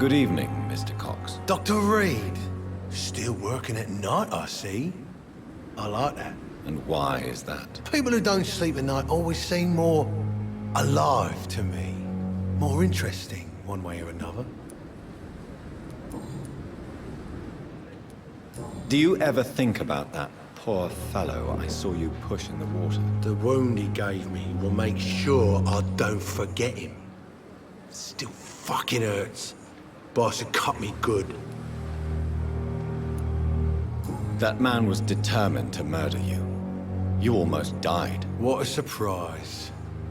Good evening, Mr. Cox. Dr. Reid. Still working at night, I see. I like that. And why is that? People who don't sleep at night always seem more alive to me. More interesting, one way or another. Do you ever think about that poor fellow I saw you push in the water? The wound he gave me will make sure I don't forget him. Still fucking hurts. Boss had cut me good. That man was determined to murder you. You almost died. What a surprise.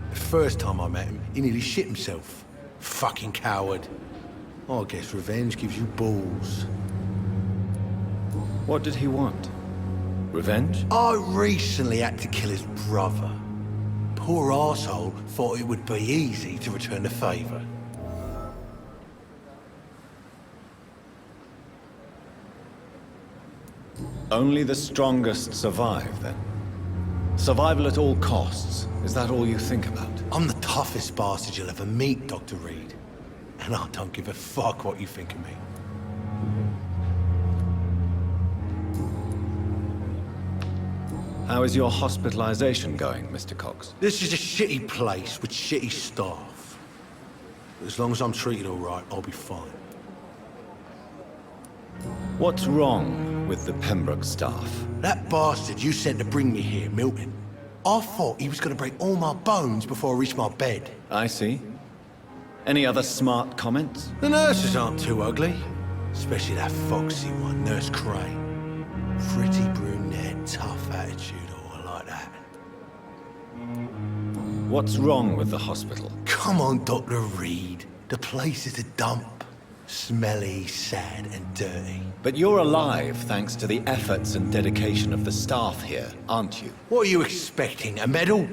The first time I met him, he nearly shit himself. Fucking coward. I guess revenge gives you balls. What did he want? Revenge? I recently had to kill his brother. Poor arsehole thought it would be easy to return the favor. Only the strongest survive, then? Survival at all costs. Is that all you think about? I'm the toughest bastard you'll ever meet, Dr. Reid. And I don't give a fuck what you think of me. How is your hospitalization going, Mr. Cox? This is a shitty place with shitty staff. But as long as I'm treated all right, I'll be fine. What's wrong with the Pembroke staff? That bastard you sent to bring me here, Milton, I thought he was going to break all my bones before I reached my bed. I see. Any other smart comments? The nurses aren't too ugly. Especially that foxy one, Nurse Cray. Pretty brunette, tough attitude, oh, I like that. What's wrong with the hospital? Come on, Dr. Reid. The place is a dump. Smelly, sad, and dirty. But you're alive thanks to the efforts and dedication of the staff here, aren't you? What are you expecting, a medal?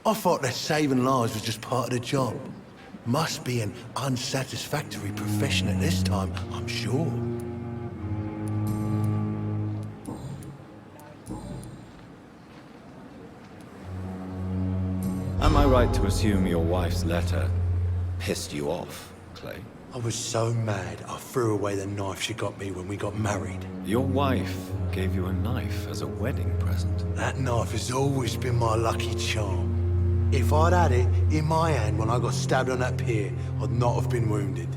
I thought that saving lives was just part of the job. Must be an unsatisfactory profession at this time, I'm sure. Am I right to assume your wife's letter pissed you off, Clay? I was so mad, I threw away the knife she got me when we got married. Your wife gave you a knife as a wedding present. That knife has always been my lucky charm. If I'd had it in my hand when I got stabbed on that pier, I'd not have been wounded.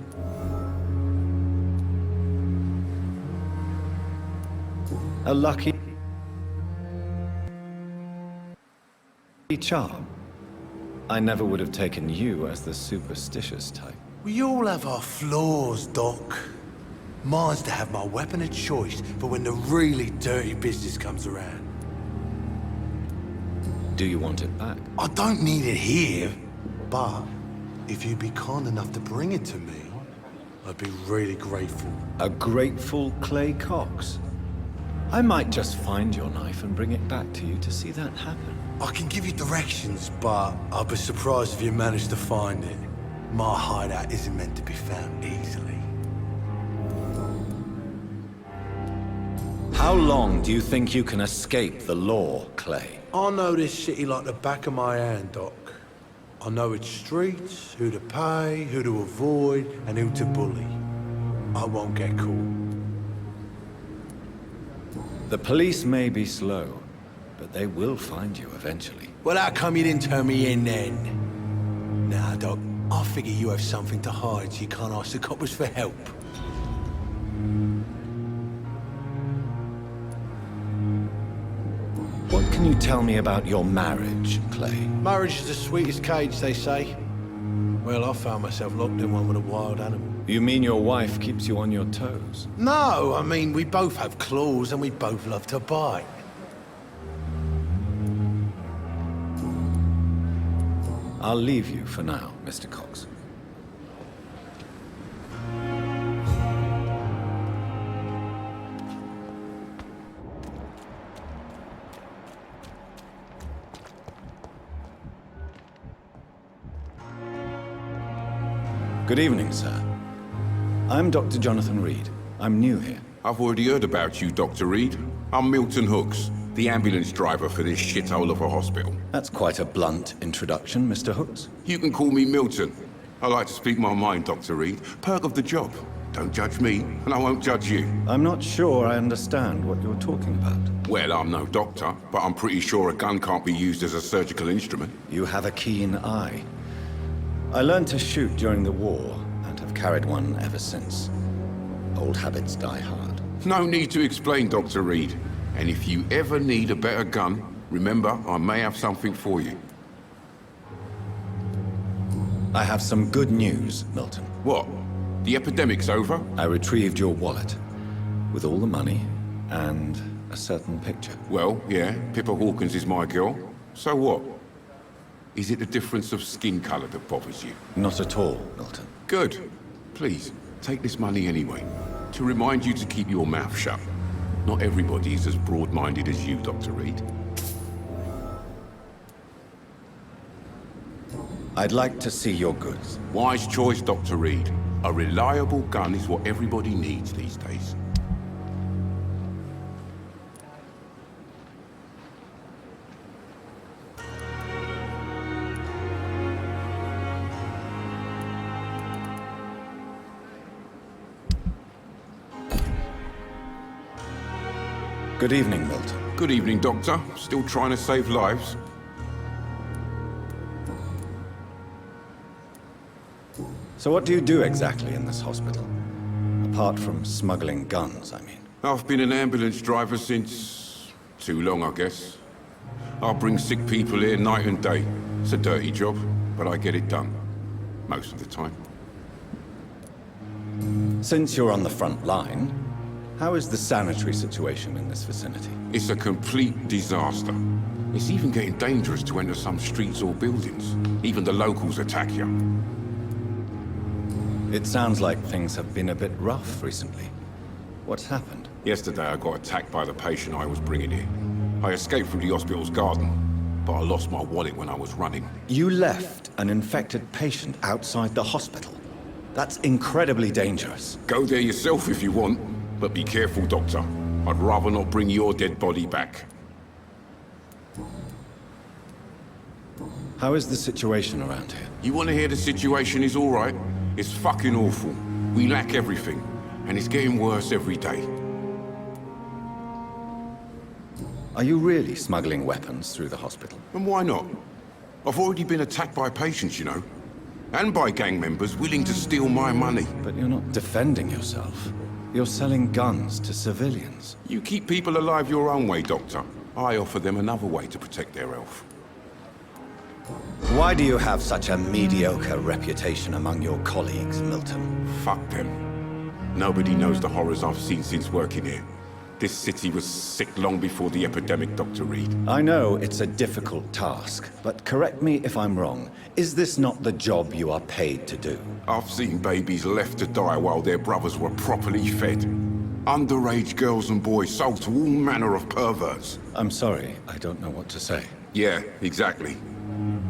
A lucky charm. I never would have taken you as the superstitious type. We all have our flaws, Doc. Mine's to have my weapon of choice for when the really dirty business comes around. Do you want it back? I don't need it here, but if you'd be kind enough to bring it to me, I'd be really grateful. A grateful Clay Cox? I might just find your knife and bring it back to you to see that happen. I can give you directions, but I'll be surprised if you manage to find it. My hideout isn't meant to be found easily. How long do you think you can escape the law, Clay? I know this city like the back of my hand, Doc. I know its streets, who to pay, who to avoid, and who to bully. I won't get caught. The police may be slow, but they will find you eventually. Well, how come you didn't turn me in then? Nah, Doc. I figure you have something to hide so you can't ask the coppers for help. What can you tell me about your marriage, Clay? Marriage is the sweetest cage, they say. Well, I found myself locked in one with a wild animal. You mean your wife keeps you on your toes? No, I mean, we both have claws and we both love to bite. I'll leave you for now, Mr. Cox. Good evening, sir. I'm Dr. Jonathan Reid. I'm new here. I've already heard about you, Dr. Reid. I'm Milton Hooks, the ambulance driver for this shithole of a hospital. That's quite a blunt introduction, Mr. Hooks. You can call me Milton. I like to speak my mind, Dr. Reid. Perk of the job. Don't judge me, and I won't judge you. I'm not sure I understand what you're talking about. Well, I'm no doctor, but I'm pretty sure a gun can't be used as a surgical instrument. You have a keen eye. I learned to shoot during the war, and have carried one ever since. Old habits die hard. No need to explain, Dr. Reid. And if you ever need a better gun, remember, I may have something for you. I have some good news, Milton. What? The epidemic's over? I retrieved your wallet, with all the money, and a certain picture. Well, yeah, Pippa Hawkins is my girl. So what? Is it the difference of skin color that bothers you? Not at all, Milton. Good. Please, take this money anyway. To remind you to keep your mouth shut. Not everybody is as broad-minded as you, Dr. Reid. I'd like to see your goods. Wise choice, Dr. Reid. A reliable gun is what everybody needs these days. Good evening, Milton. Good evening, Doctor. Still trying to save lives? So what do you do exactly in this hospital? Apart from smuggling guns, I mean. I've been an ambulance driver since... too long, I guess. I bring sick people here night and day. It's a dirty job, but I get it done. Most of the time. Since you're on the front line, how is the sanitary situation in this vicinity? It's a complete disaster. It's even getting dangerous to enter some streets or buildings. Even the locals attack you. It sounds like things have been a bit rough recently. What's happened? Yesterday I got attacked by the patient I was bringing here. I escaped from the hospital's garden, but I lost my wallet when I was running. You left an infected patient outside the hospital? That's incredibly dangerous. Go there yourself if you want, but be careful, Doctor. I'd rather not bring your dead body back. How is the situation around here? You want to hear the situation is all right? It's fucking awful. We lack everything, and it's getting worse every day. Are you really smuggling weapons through the hospital? And why not? I've already been attacked by patients, you know. And by gang members willing to steal my money. But you're not defending yourself. You're selling guns to civilians. You keep people alive your own way, Doctor. I offer them another way to protect their health. Why do you have such a mediocre reputation among your colleagues, Milton? Fuck them. Nobody knows the horrors I've seen since working here. This city was sick long before the epidemic, Dr. Reid. I know it's a difficult task, but correct me if I'm wrong. Is this not the job you are paid to do? I've seen babies left to die while their brothers were properly fed. Underage girls and boys sold to all manner of perverts. I'm sorry, I don't know what to say. Yeah, exactly.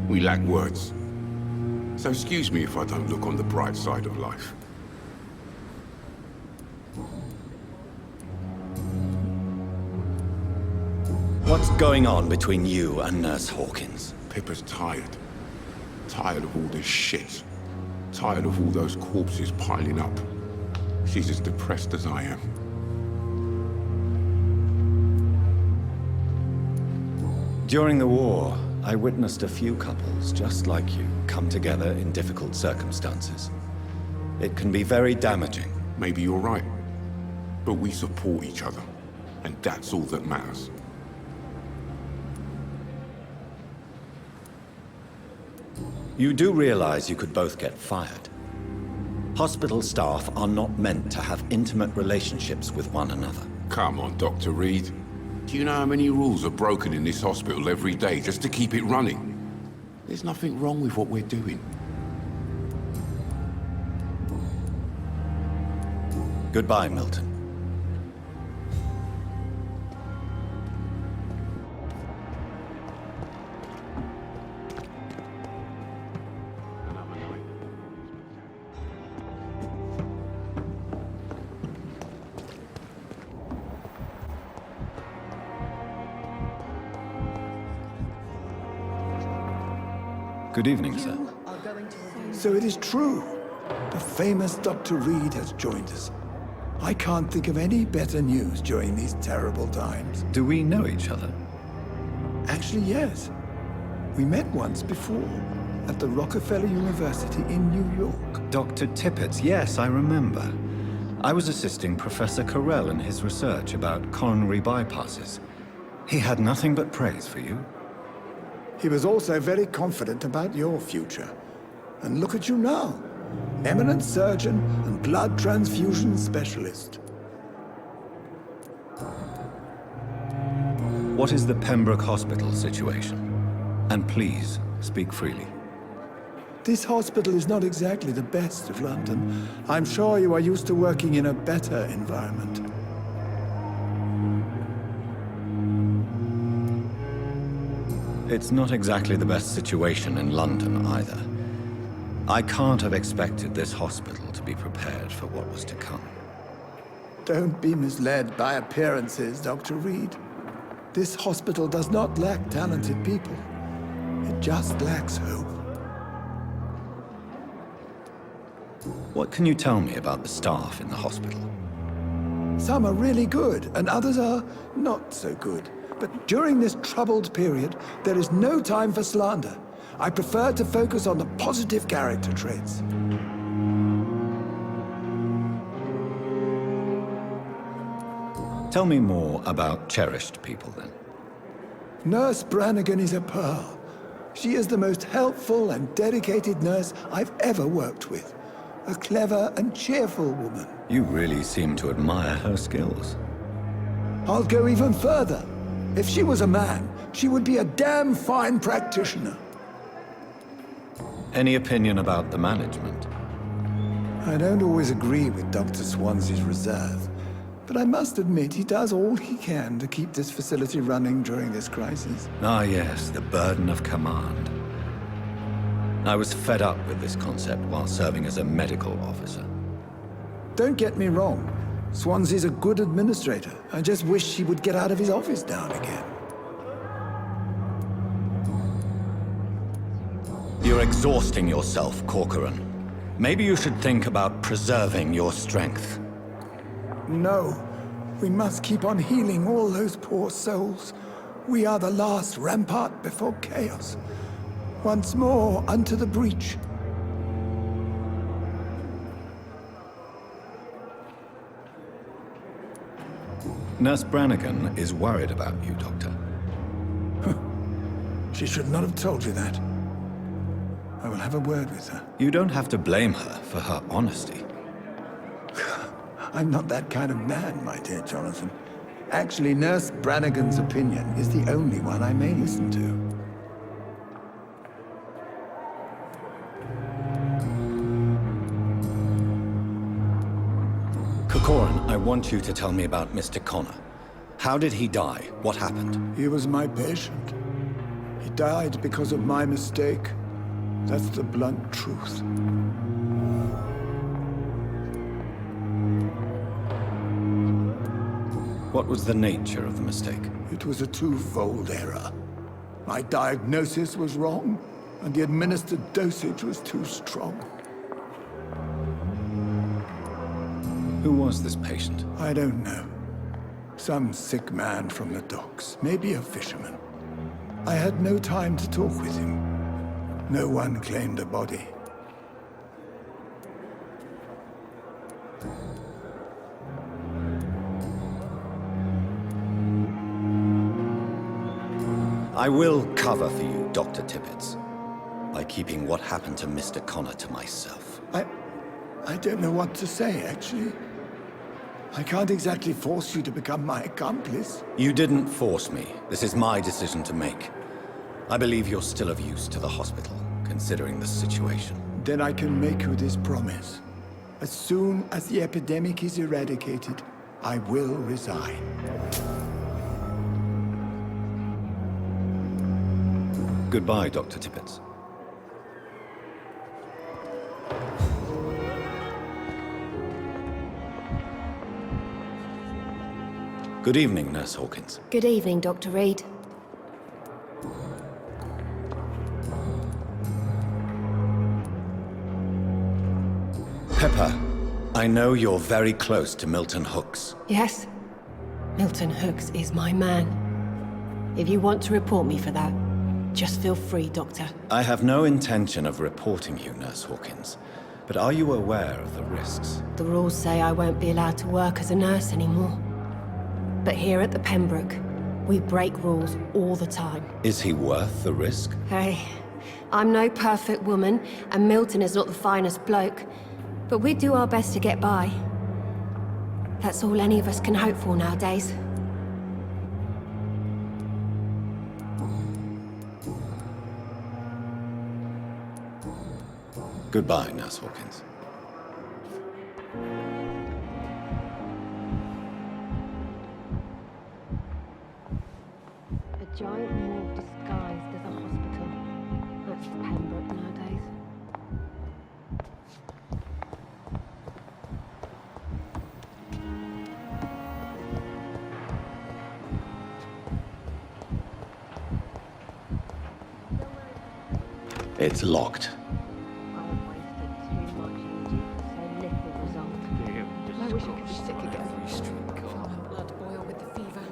We lack words. So excuse me if I don't look on the bright side of life. What's going on between you and Nurse Hawkins? Pippa's tired. Tired of all this shit. Tired of all those corpses piling up. She's as depressed as I am. During the war, I witnessed a few couples just like you come together in difficult circumstances. It can be very damaging. Maybe you're right. But we support each other. And that's all that matters. You do realize you could both get fired. Hospital staff are not meant to have intimate relationships with one another. Come on, Dr. Reid. Do you know how many rules are broken in this hospital every day just to keep it running? There's nothing wrong with what we're doing. Goodbye, Milton. Good evening, sir. You are going to So it is true. The famous Dr. Reid has joined us. I can't think of any better news during these terrible times. Do we know each other? Actually, yes. We met once before, at the Rockefeller University in New York. Dr. Tippett, yes, I remember. I was assisting Professor Carell in his research about coronary bypasses. He had nothing but praise for you. He was also very confident about your future. And look at you now. Eminent surgeon and blood transfusion specialist. What is the Pembroke Hospital situation? And please, speak freely. This hospital is not exactly the best of London. I'm sure you are used to working in a better environment. It's not exactly the best situation in London either. I can't have expected this hospital to be prepared for what was to come. Don't be misled by appearances, Dr. Reid. This hospital does not lack talented people. It just lacks hope. What can you tell me about the staff in the hospital? Some are really good, and others are not so good. But during this troubled period, there is no time for slander. I prefer to focus on the positive character traits. Tell me more about cherished people, then. Nurse Brannigan is a pearl. She is the most helpful and dedicated nurse I've ever worked with. A clever and cheerful woman. You really seem to admire her skills. I'll go even further. If she was a man, she would be a damn fine practitioner. Any opinion about the management? I don't always agree with Dr. Swansea's reserve, but I must admit he does all he can to keep this facility running during this crisis. Ah yes, the burden of command. I was fed up with this concept while serving as a medical officer. Don't get me wrong. Swansea's a good administrator. I just wish he would get out of his office now and again. You're exhausting yourself, Corcoran. Maybe you should think about preserving your strength. No. We must keep on healing all those poor souls. We are the last rampart before chaos. Once more, unto the breach. Nurse Brannigan is worried about you, Doctor. She should not have told you that. I will have a word with her. You don't have to blame her for her honesty. I'm not that kind of man, my dear Jonathan. Actually, Nurse Brannigan's opinion is the only one I may listen to. Corcoran, I want you to tell me about Mr. Connor. How did he die? What happened? He was my patient. He died because of my mistake. That's the blunt truth. What was the nature of the mistake? It was a twofold error. My diagnosis was wrong, and the administered dosage was too strong. Who was this patient? I don't know. Some sick man from the docks, maybe a fisherman. I had no time to talk with him. No one claimed a body. I will cover for you, Dr. Tippett, by keeping what happened to Mr. Connor to myself. I don't know what to say, actually. I can't exactly force you to become my accomplice. You didn't force me. This is my decision to make. I believe you're still of use to the hospital, considering the situation. Then I can make you this promise. As soon as the epidemic is eradicated, I will resign. Goodbye, Dr. Tippett. Good evening, Nurse Hawkins. Good evening, Dr. Reid. Pepper, I know you're very close to Milton Hooks. Yes, Milton Hooks is my man. If you want to report me for that, just feel free, Doctor. I have no intention of reporting you, Nurse Hawkins. But are you aware of the risks? The rules say I won't be allowed to work as a nurse anymore. But here at the Pembroke, we break rules all the time. Is he worth the risk? Hey, I'm no perfect woman, and Milton is not the finest bloke. But we do our best to get by. That's all any of us can hope for nowadays. Goodbye, Nurse Hawkins. A giant morgue disguised as a hospital. That's Pembroke nowadays. It's locked. I wasted too much energy for so little result. I wish I could be sick again. My blood boil with the fever.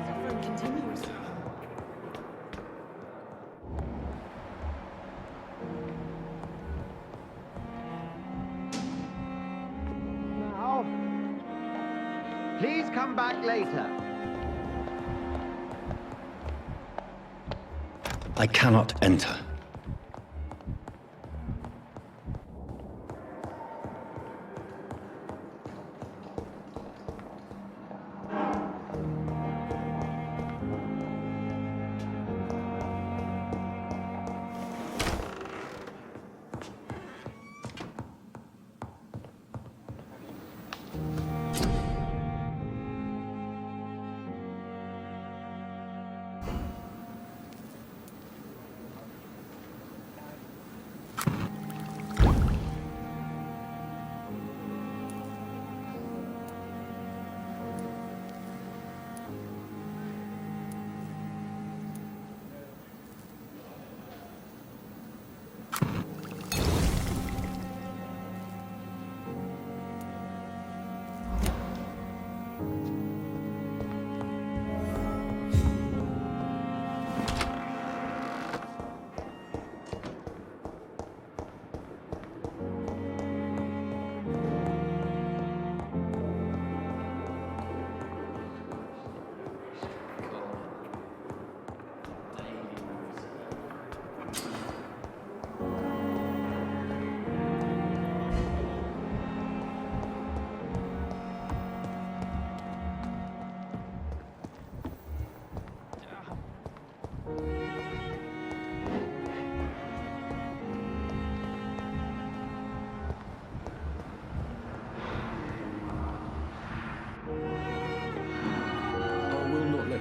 Suffering continues. Now, please come back later. I cannot enter.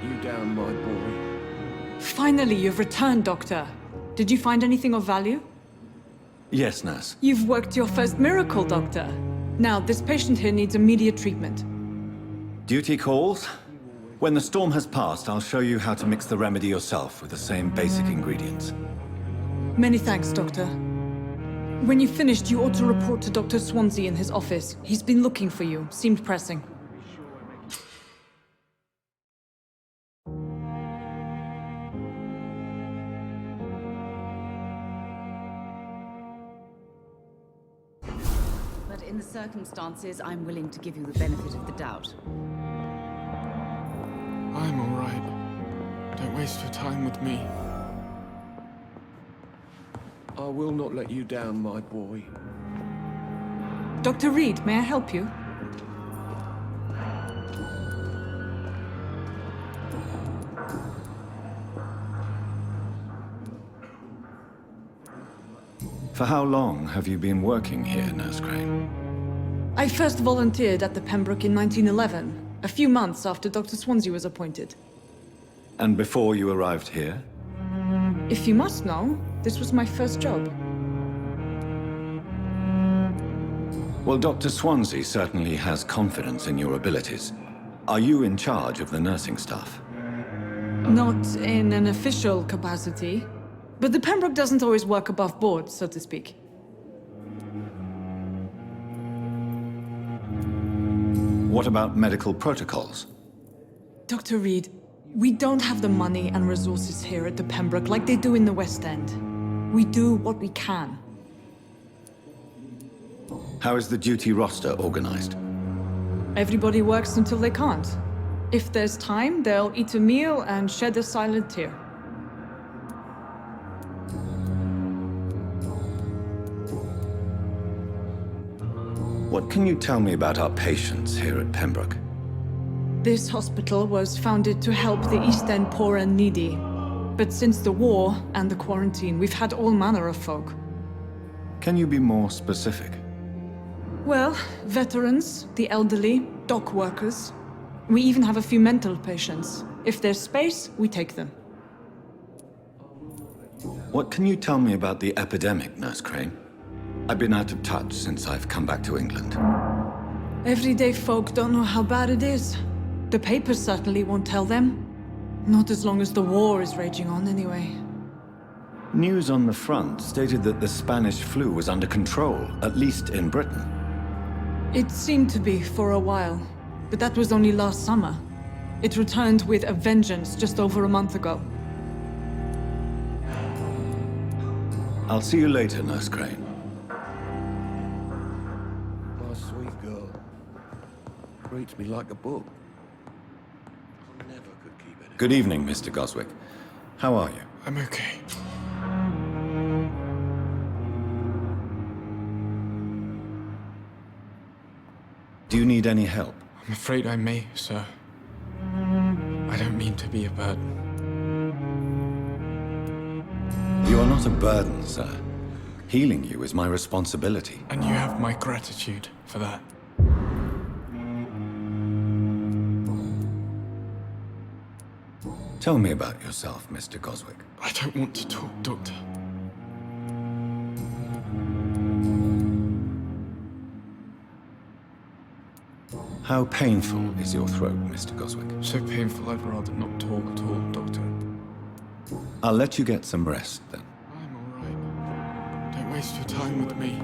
You down, my boy. Finally, you've returned, Doctor. Did you find anything of value? Yes, Nurse. You've worked your first miracle, Doctor. Now, this patient here needs immediate treatment. Duty calls. When the storm has passed, I'll show you how to mix the remedy yourself with the same basic ingredients. Many thanks, Doctor. When you've finished, you ought to report to Dr. Swansea in his office. He's been looking for you. Seemed pressing. In the circumstances, I'm willing to give you the benefit of the doubt. I'm all right. Don't waste your time with me. I will not let you down, my boy. Dr. Reid, may I help you? For how long have you been working here, Nurse Crane? I first volunteered at the Pembroke in 1911, a few months after Dr. Swansea was appointed. And before you arrived here? If you must know, this was my first job. Well, Dr. Swansea certainly has confidence in your abilities. Are you in charge of the nursing staff? Not in an official capacity, but the Pembroke doesn't always work above board, so to speak. What about medical protocols? Dr. Reid, we don't have the money and resources here at the Pembroke like they do in the West End. We do what we can. How is the duty roster organized? Everybody works until they can't. If there's time, they'll eat a meal and shed a silent tear. What can you tell me about our patients here at Pembroke? This hospital was founded to help the East End poor and needy. But since the war and the quarantine, we've had all manner of folk. Can you be more specific? Well, veterans, the elderly, dock workers. We even have a few mental patients. If there's space, we take them. What can you tell me about the epidemic, Nurse Crane? I've been out of touch since I've come back to England. Everyday folk don't know how bad it is. The papers certainly won't tell them. Not as long as the war is raging on, anyway. News on the front stated that the Spanish flu was under control, at least in Britain. It seemed to be for a while, but that was only last summer. It returned with a vengeance just over a month ago. I'll see you later, Nurse Crane. My sweet girl. Reads me like a book. Never could keep it. Good evening, Mr. Goswick. How are you? I'm okay. Do you need any help? I'm afraid I may, sir. I don't mean to be a burden. You are not a burden, sir. Healing you is my responsibility. And you have my gratitude for that. Tell me about yourself, Mr. Goswick. I don't want to talk, Doctor. How painful is your throat, Mr. Goswick? So painful I'd rather not talk at all, Doctor. I'll let you get some rest, then. I'm all right. Don't waste your time with me.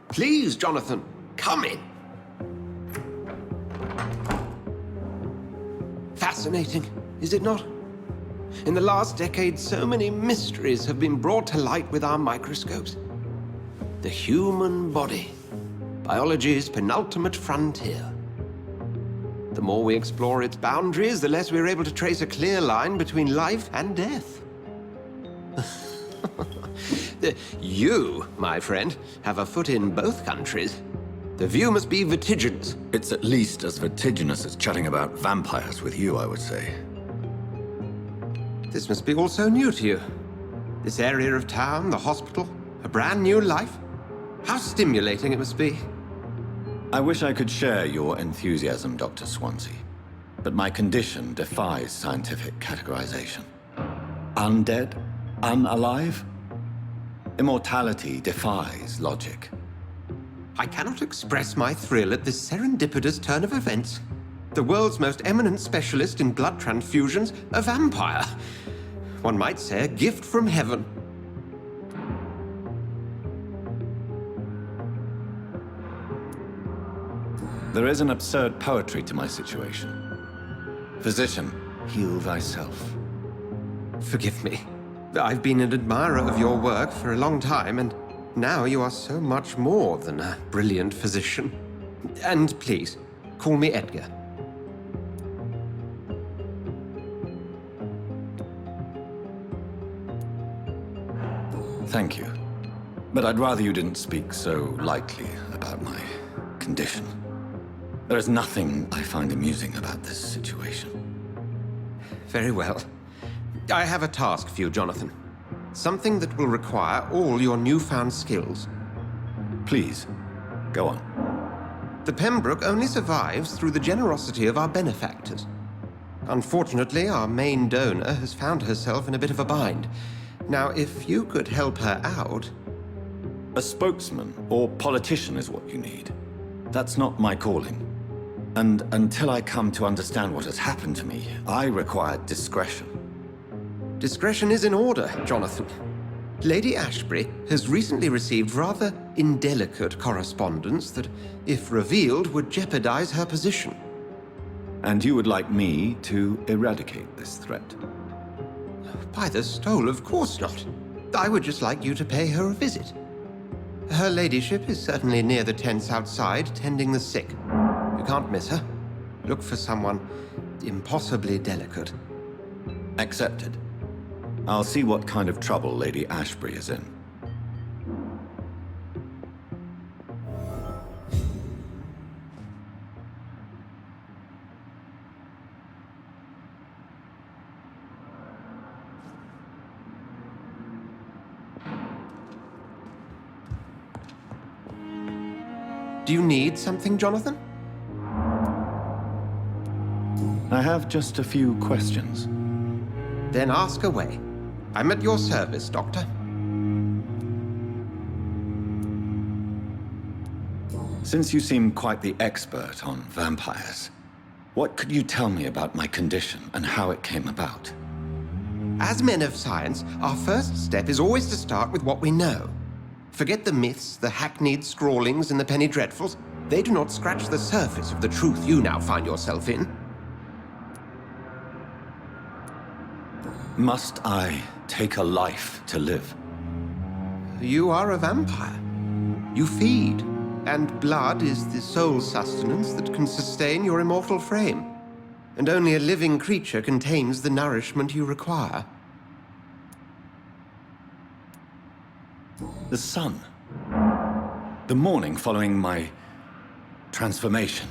Please, Jonathan, come in. Fascinating, is it not? In the last decade, so many mysteries have been brought to light with our microscopes. The human body, biology's penultimate frontier. The more we explore its boundaries, the less we're able to trace a clear line between life and death. You, my friend, have a foot in both countries. The view must be vertiginous. It's at least as vertiginous as chatting about vampires with you, I would say. This must be all so new to you. This area of town, the hospital, a brand new life. How stimulating it must be. I wish I could share your enthusiasm, Dr. Swansea. But my condition defies scientific categorization. Undead? Unalive? Immortality defies logic. I cannot express my thrill at this serendipitous turn of events. The world's most eminent specialist in blood transfusions, a vampire. One might say a gift from heaven. There is an absurd poetry to my situation. Physician, heal thyself. Forgive me. I've been an admirer of your work for a long time, and now you are so much more than a brilliant physician. And please, call me Edgar. Thank you. But I'd rather you didn't speak so lightly about my condition. There is nothing I find amusing about this situation. Very well. I have a task for you, Jonathan. Something that will require all your newfound skills. Please, go on. The Pembroke only survives through the generosity of our benefactors. Unfortunately, our main donor has found herself in a bit of a bind. Now, if you could help her out... A spokesman or politician is what you need. That's not my calling. And until I come to understand what has happened to me, I require discretion. Discretion is in order, Jonathan. Lady Ashbury has recently received rather indelicate correspondence that, if revealed, would jeopardize her position. And you would like me to eradicate this threat? By the stole, of course not. I would just like you to pay her a visit. Her ladyship is certainly near the tents outside, tending the sick. You can't miss her. Look for someone impossibly delicate. Accepted. I'll see what kind of trouble Lady Ashbury is in. Do you need something, Jonathan? I have just a few questions. Then ask away. I'm at your service, Doctor. Since you seem quite the expert on vampires, what could you tell me about my condition and how it came about? As men of science, our first step is always to start with what we know. Forget the myths, the hackneyed scrawlings, and the penny dreadfuls. They do not scratch the surface of the truth you now find yourself in. Must I take a life to live? You are a vampire. You feed, and blood is the sole sustenance that can sustain your immortal frame. And only a living creature contains the nourishment you require. The sun. The morning following my transformation.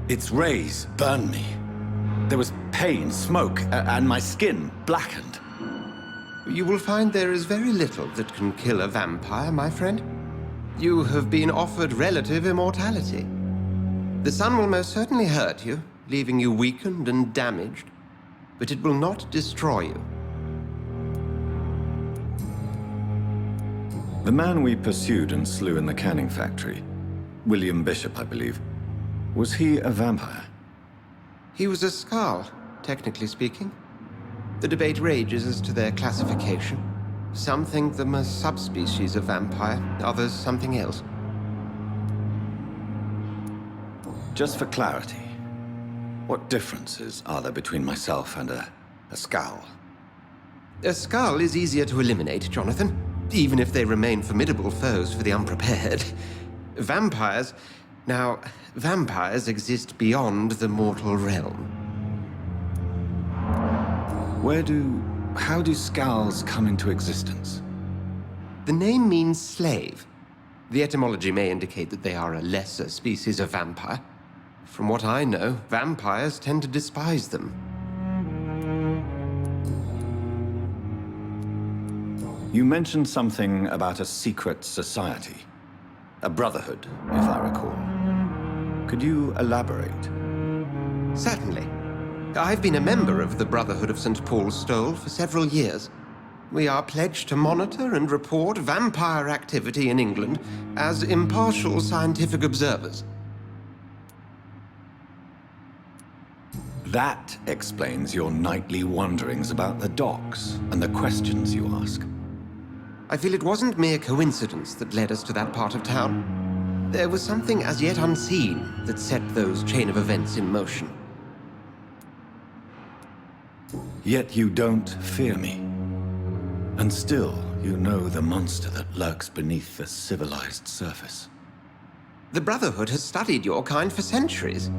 Its rays burned me. There was pain, smoke, and my skin blackened. You will find there is very little that can kill a vampire, my friend. You have been offered relative immortality. The sun will most certainly hurt you, leaving you weakened and damaged, but it will not destroy you. The man we pursued and slew in the canning factory, William Bishop, I believe, was he a vampire? He was a Skald, technically speaking. The debate rages as to their classification. Some think them a subspecies of vampire, others something else. Just for clarity, what differences are there between myself and a Skald? A Skald is easier to eliminate, Jonathan, even if they remain formidable foes for the unprepared. Vampires... Now, vampires exist beyond the mortal realm. How do Skalds come into existence? The name means slave. The etymology may indicate that they are a lesser species of vampire. From what I know, vampires tend to despise them. You mentioned something about a secret society. A brotherhood, if I recall. Could you elaborate? Certainly. I've been a member of the Brotherhood of St. Paul's Stole for several years. We are pledged to monitor and report vampire activity in England as impartial scientific observers. That explains your nightly wanderings about the docks and the questions you ask. I feel it wasn't mere coincidence that led us to that part of town. There was something as yet unseen that set those chain of events in motion. Yet you don't fear me. And still, you know the monster that lurks beneath the civilized surface. The Brotherhood has studied your kind for centuries.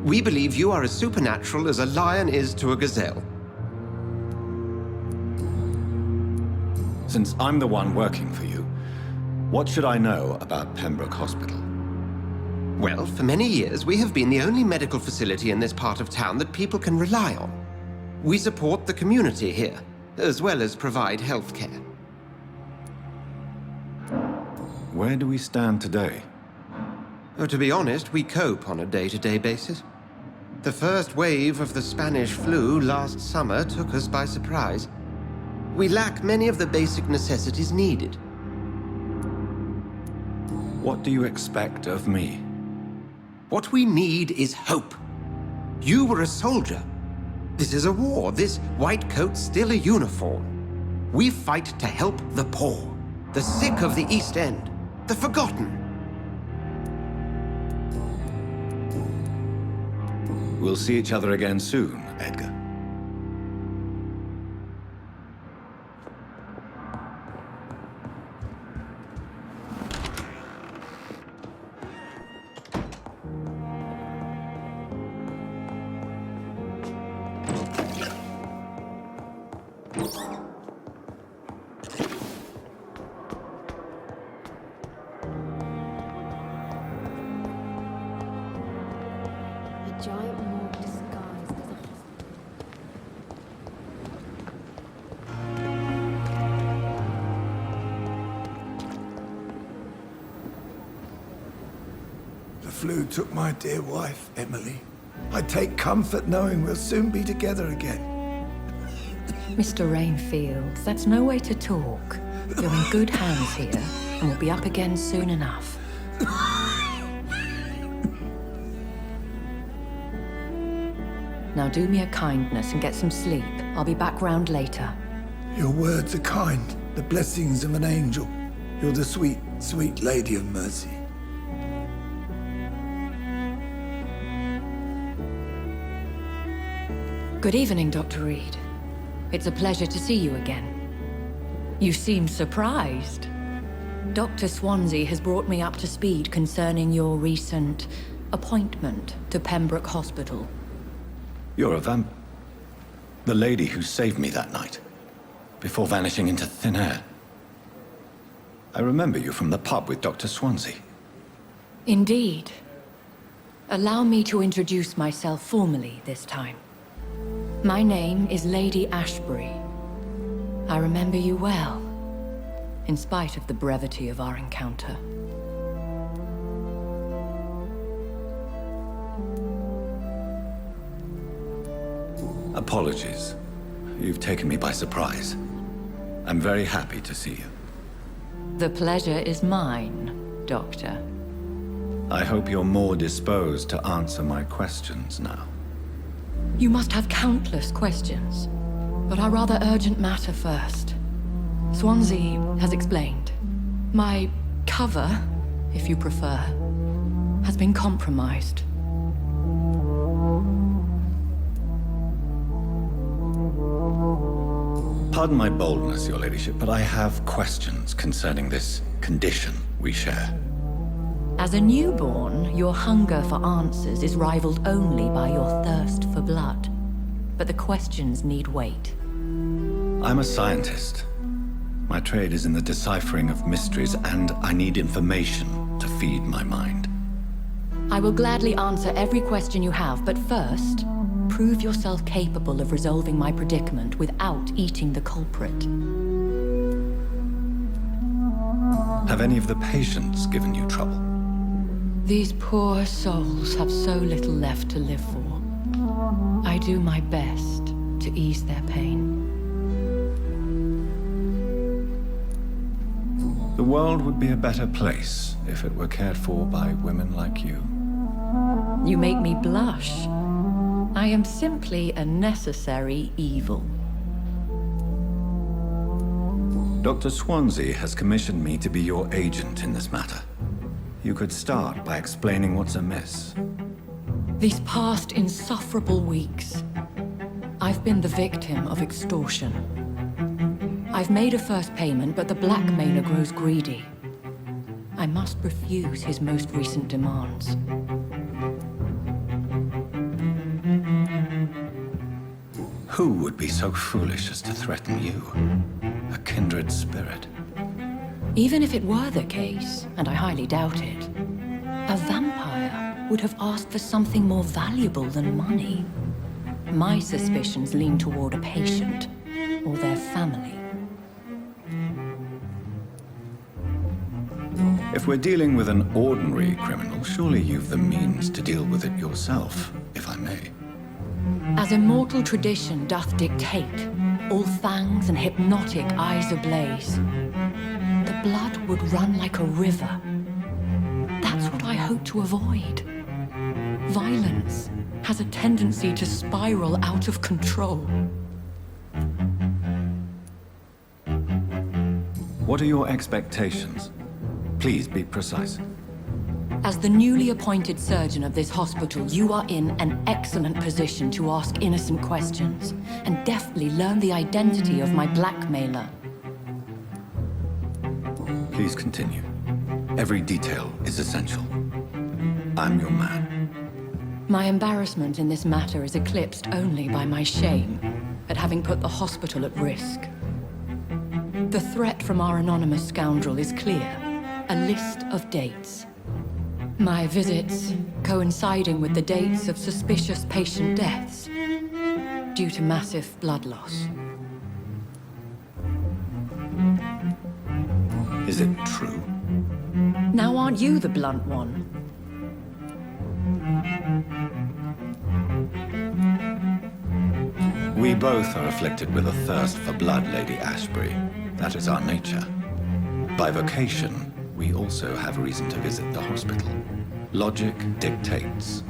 We believe you are as supernatural as a lion is to a gazelle. Since I'm the one working for you, what should I know about Pembroke Hospital? Well, for many years, we have been the only medical facility in this part of town that people can rely on. We support the community here, as well as provide health care. Where do we stand today? Oh, to be honest, we cope on a day-to-day basis. The first wave of the Spanish flu last summer took us by surprise. We lack many of the basic necessities needed. What do you expect of me? What we need is hope. You were a soldier. This is a war. This white coat's still a uniform. We fight to help the poor, the sick of the East End, the forgotten. We'll see each other again soon, Edgar. A giant morgue disguised as a hospital. The flu took my dear wife, Emily. I take comfort knowing we'll soon be together again. Mr. Rainfield, that's no way to talk. You're in good hands here, and we'll be up again soon enough. Now do me a kindness and get some sleep. I'll be back round later. Your words are kind, the blessings of an angel. You're the sweet, sweet Lady of Mercy. Good evening, Dr. Reid. It's a pleasure to see you again. You seem surprised. Dr. Swansea has brought me up to speed concerning your recent appointment to Pembroke Hospital. You're a the lady who saved me that night, before vanishing into thin air. I remember you from the pub with Dr. Swansea. Indeed. Allow me to introduce myself formally this time. My name is Lady Ashbury. I remember you well, in spite of the brevity of our encounter. Apologies. You've taken me by surprise. I'm very happy to see you. The pleasure is mine, Doctor. I hope you're more disposed to answer my questions now. You must have countless questions, but our rather urgent matter first. Swansea has explained. My cover, if you prefer, has been compromised. Pardon my boldness, Your Ladyship, but I have questions concerning this condition we share. As a newborn, your hunger for answers is rivaled only by your thirst for blood. But the questions need wait. I'm a scientist. My trade is in the deciphering of mysteries, and I need information to feed my mind. I will gladly answer every question you have, but first, prove yourself capable of resolving my predicament without eating the culprit. Have any of the patients given you trouble? These poor souls have so little left to live for. I do my best to ease their pain. The world would be a better place if it were cared for by women like you. You make me blush. I am simply a necessary evil. Dr. Swansea has commissioned me to be your agent in this matter. You could start by explaining what's amiss. These past insufferable weeks, I've been the victim of extortion. I've made a first payment, but the blackmailer grows greedy. I must refuse his most recent demands. Who would be so foolish as to threaten you? A kindred spirit. Even if it were the case, and I highly doubt it, a vampire would have asked for something more valuable than money. My suspicions lean toward a patient or their family. If we're dealing with an ordinary criminal, surely you've the means to deal with it yourself, if I may. As immortal tradition doth dictate, all fangs and hypnotic eyes ablaze, the blood would run like a river. That's what I hope to avoid. Violence has a tendency to spiral out of control. What are your expectations? Please be precise. As the newly appointed surgeon of this hospital, you are in an excellent position to ask innocent questions and deftly learn the identity of my blackmailer. Please continue. Every detail is essential. I'm your man. My embarrassment in this matter is eclipsed only by my shame at having put the hospital at risk. The threat from our anonymous scoundrel is clear. A list of dates. My visits coinciding with the dates of suspicious patient deaths due to massive blood loss. Is it true? Now aren't you the blunt one? We both are afflicted with a thirst for blood, Lady Ashbury. That is our nature. By vocation, we also have reason to visit the hospital. Logic dictates.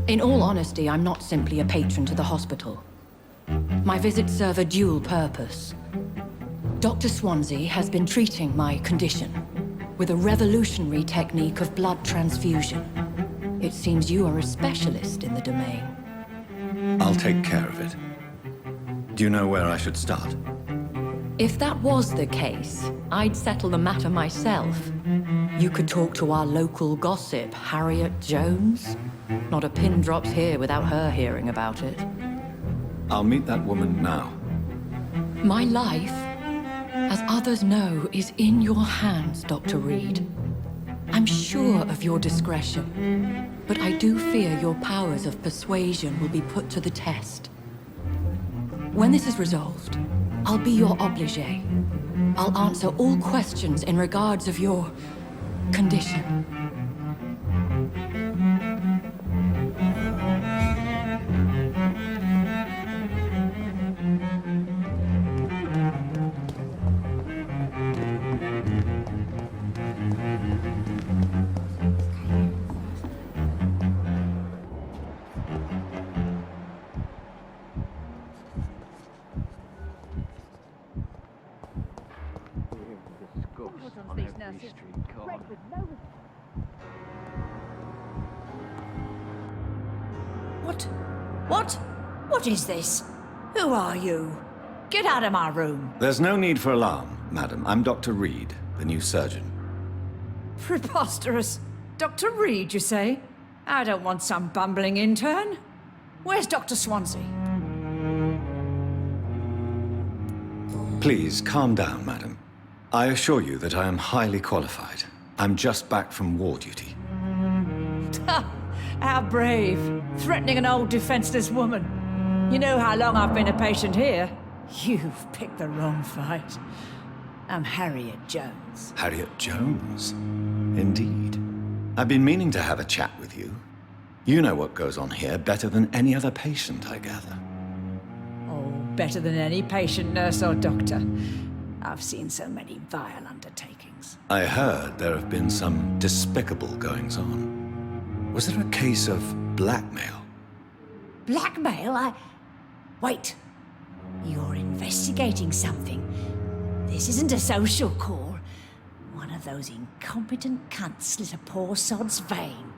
In all honesty, I'm not simply a patron to the hospital. My visits serve a dual purpose. Dr. Swansea has been treating my condition with a revolutionary technique of blood transfusion. It seems you are a specialist in the domain. I'll take care of it. Do you know where I should start? If that was the case, I'd settle the matter myself. You could talk to our local gossip, Harriet Jones. Not a pin drops here without her hearing about it. I'll meet that woman now. My life, as others know, is in your hands, Dr. Reid. I'm sure of your discretion, but I do fear your powers of persuasion will be put to the test. When this is resolved, I'll be your obligé. I'll answer all questions in regards of your condition. What is this? Who are you? Get out of my room. There's no need for alarm, madam. I'm Dr. Reid, the new surgeon. Preposterous. Dr. Reid, you say? I don't want some bumbling intern. Where's Dr. Swansea? Please, calm down, madam. I assure you that I am highly qualified. I'm just back from war duty. How brave. Threatening an old defenseless woman. You know how long I've been a patient here? You've picked the wrong fight. I'm Harriet Jones. Harriet Jones? Indeed. I've been meaning to have a chat with you. You know what goes on here better than any other patient, I gather. Oh, better than any patient, nurse or doctor. I've seen so many vile undertakings. I heard there have been some despicable goings-on. Was there a case of blackmail? Blackmail? Wait. You're investigating something. This isn't a social call. One of those incompetent cunts slit a poor sod's vein.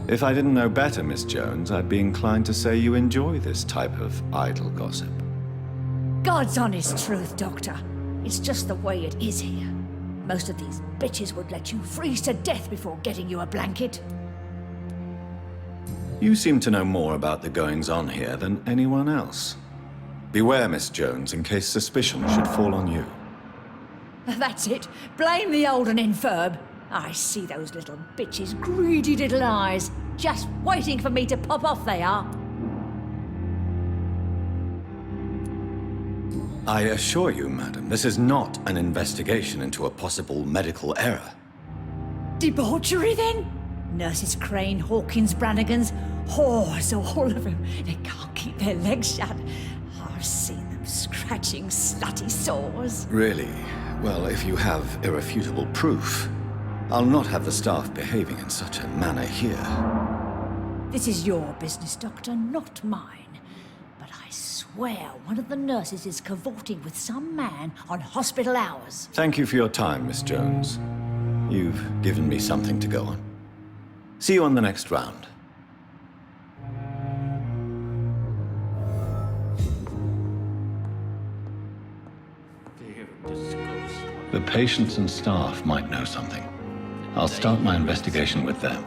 If I didn't know better, Miss Jones, I'd be inclined to say you enjoy this type of idle gossip. God's honest truth, Doctor. It's just the way it is here. Most of these bitches would let you freeze to death before getting you a blanket. You seem to know more about the goings-on here than anyone else. Beware, Miss Jones, in case suspicion should fall on you. That's it. Blame the old and infirm. I see those little bitches' greedy little eyes. Just waiting for me to pop off, they are. I assure you, madam, this is not an investigation into a possible medical error. Debauchery, then? Nurses Crane, Hawkins, Brannigans, whores, all of them. They can't keep their legs shut. I've seen them scratching slutty sores. Really? Well, if you have irrefutable proof, I'll not have the staff behaving in such a manner here. This is your business, Doctor, not mine. But I swear one of the nurses is cavorting with some man on hospital hours. Thank you for your time, Miss Jones. You've given me something to go on. See you on the next round. The patients and staff might know something. I'll start my investigation with them.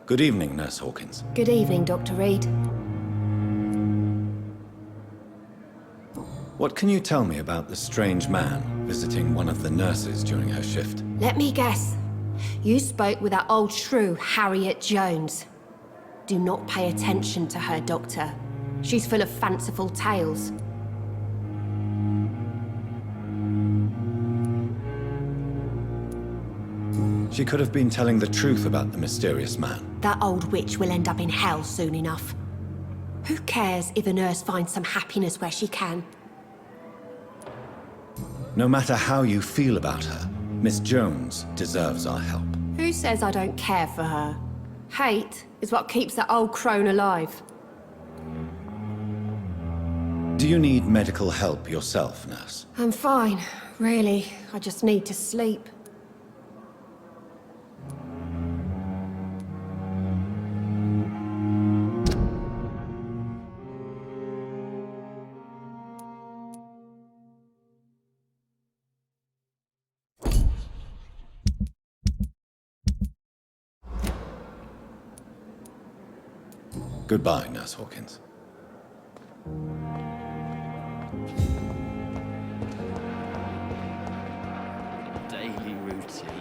Good evening, Nurse Hawkins. Good evening, Dr. Reid. What can you tell me about the strange man visiting one of the nurses during her shift? Let me guess. You spoke with that old shrew, Harriet Jones. Do not pay attention to her, Doctor. She's full of fanciful tales. She could have been telling the truth about the mysterious man. That old witch will end up in hell soon enough. Who cares if a nurse finds some happiness where she can? No matter how you feel about her, Miss Jones deserves our help. Who says I don't care for her? Hate is what keeps that old crone alive. Do you need medical help yourself, nurse? I'm fine, really. I just need to sleep. Goodbye, Nurse Hawkins. Daily routine.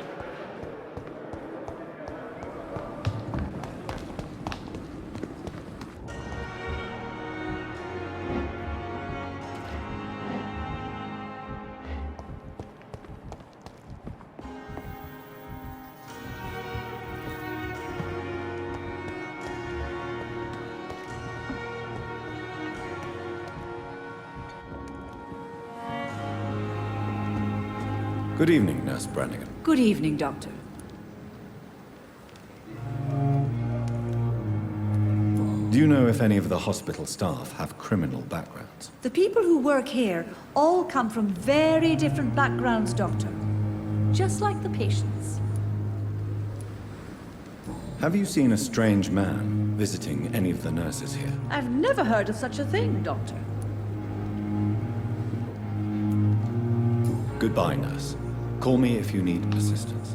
Good evening, Nurse Brannigan. Good evening, Doctor. Do you know if any of the hospital staff have criminal backgrounds? The people who work here all come from very different backgrounds, Doctor. Just like the patients. Have you seen a strange man visiting any of the nurses here? I've never heard of such a thing, Doctor. Goodbye, nurse. Call me if you need assistance.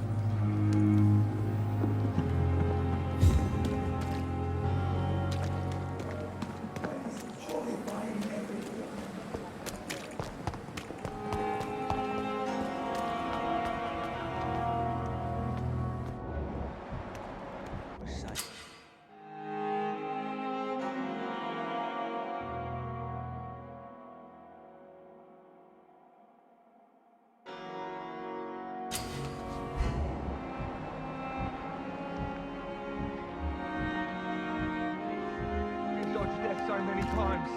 So many times.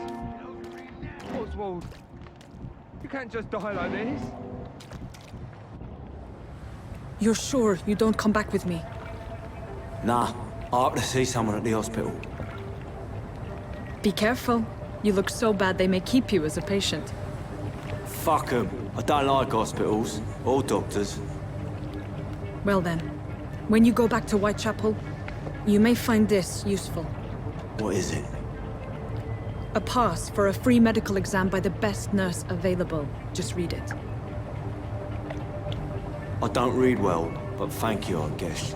Oswald, you can't just die like this. You're sure you don't come back with me? Nah, I have to see someone at the hospital. Be careful. You look so bad they may keep you as a patient. Fuck 'em. I don't like hospitals, or doctors. Well then, When you go back to Whitechapel, you may find this useful. What is it? A pass for a free medical exam by the best nurse available. Just read it. I don't read well, but thank you, I guess.